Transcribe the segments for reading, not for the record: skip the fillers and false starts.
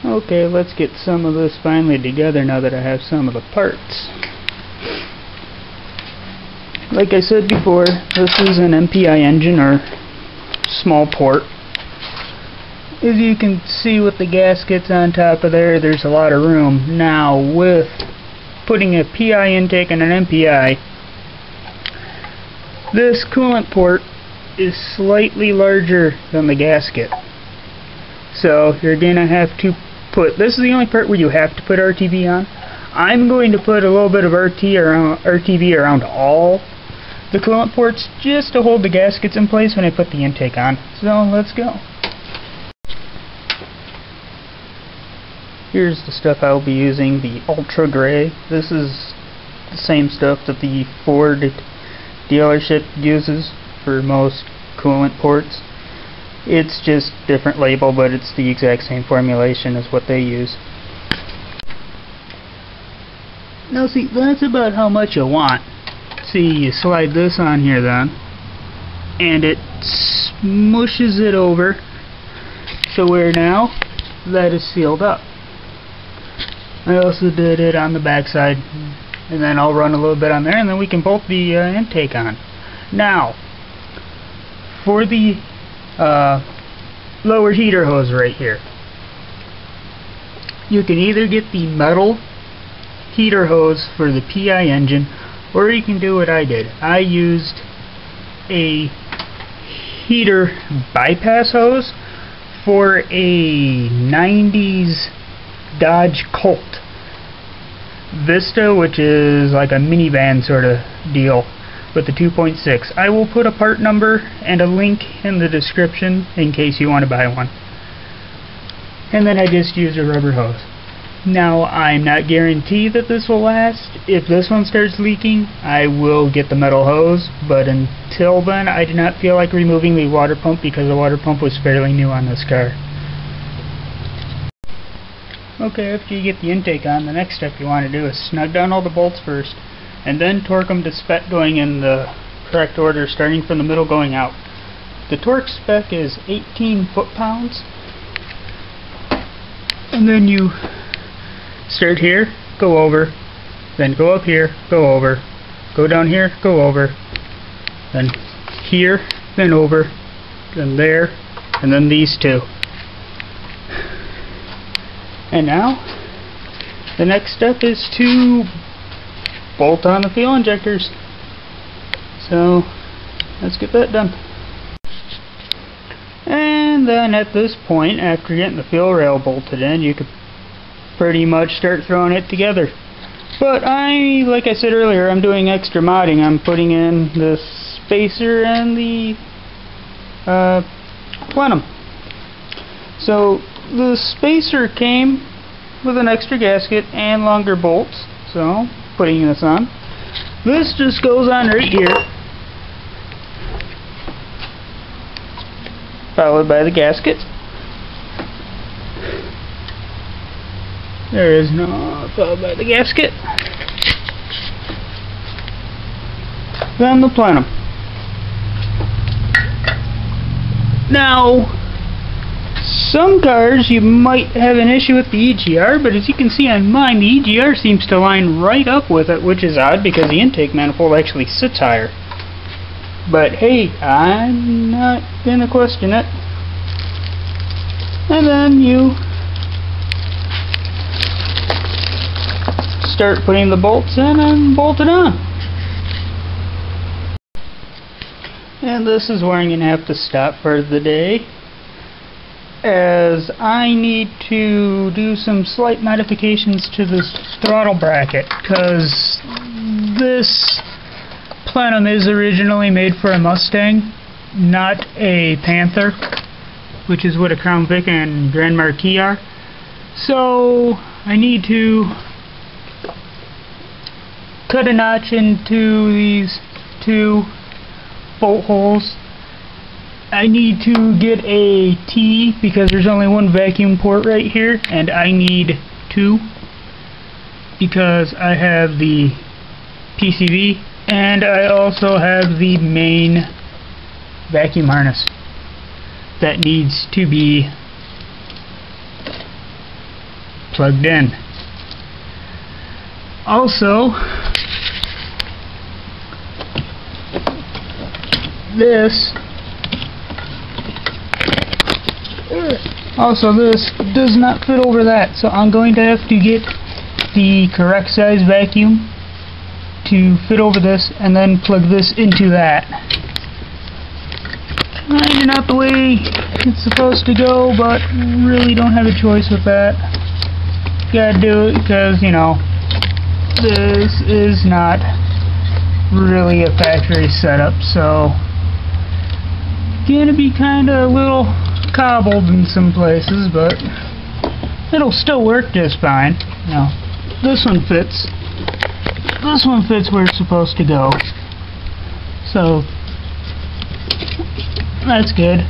Okay, let's get some of this finally together now that I have some of the parts. Like I said before, this is an MPI engine, or small port. As you can see with the gaskets on top of there, there's a lot of room. Now, with putting a PI intake and an MPI, this coolant port is slightly larger than the gasket. So you're going to have to put, this is the only part where you have to put RTV on. I'm going to put a little bit of RTV around all the coolant ports just to hold the gaskets in place when I put the intake on. So let's go. Here's the stuff I'll be using, the Ultra Gray. This is the same stuff that the Ford dealership uses for most coolant ports. It's just different label, but it's the exact same formulation as what they use. Now see, that's about how much you want. See, you slide this on here then, and it smushes it over, so where now that is sealed up. I also did it on the back side, and then I'll run a little bit on there, and then we can bolt the intake on. Now, for the lower heater hose right here, you can either get the metal heater hose for the PI engine, or you can do what I did. I used a heater bypass hose for a 90s Dodge Colt Vista, which is like a minivan sort of deal with the 2.6. I will put a part number and a link in the description in case you want to buy one. And then I just used a rubber hose. Now, I'm not guaranteed that this will last. If this one starts leaking, I will get the metal hose, but until then I do not feel like removing the water pump because the water pump was fairly new on this car. Okay, after you get the intake on, the next step you want to do is snug down all the bolts first, and then torque them to spec going in the correct order, starting from the middle going out. The torque spec is 18 foot-pounds, and then you start here, go over, then go up here, go over, go down here, go over, then here, then over, then there, and then these two. And now, the next step is to bolt on the fuel injectors. So, let's get that done. And then at this point, after getting the fuel rail bolted in, you could pretty much start throwing it together. But like I said earlier, I'm doing extra modding. I'm putting in the spacer and the plenum. So, the spacer came with an extra gasket and longer bolts, so putting this on. This just goes on right here, followed by the gasket. There is no followed by the gasket. Then the plenum. Now, some cars you might have an issue with the EGR, but as you can see on mine, the EGR seems to line right up with it, which is odd because the intake manifold actually sits higher. But hey, I'm not gonna question it. And then you start putting the bolts in and bolt it on. And this is where I'm gonna have to stop for the day, as I need to do some slight modifications to this throttle bracket, because this plenum is originally made for a Mustang, not a Panther, which is what a Crown Vic and Grand Marquis are. So I need to cut a notch into these two bolt holes. I need to get a T because there's only one vacuum port right here, and I need two because I have the PCV and I also have the main vacuum harness that needs to be plugged in. Also, this does not fit over that, so I'm going to have to get the correct size vacuum to fit over this and then plug this into that. Kinda not the way it's supposed to go, but really don't have a choice with that. Gotta do it because, you know, this is not really a factory setup, so gonna be kinda a little cobbled in some places, but it'll still work just fine. Now, this one fits. This one fits where it's supposed to go. So that's good.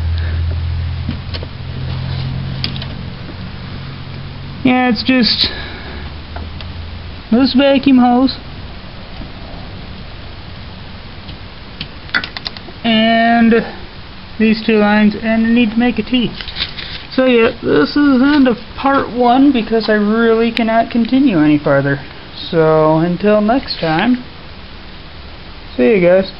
Yeah, it's just this vacuum hose and these two lines, and I need to make a T. So yeah, this is the end of part 1 because I really cannot continue any farther. So until next time, see you guys.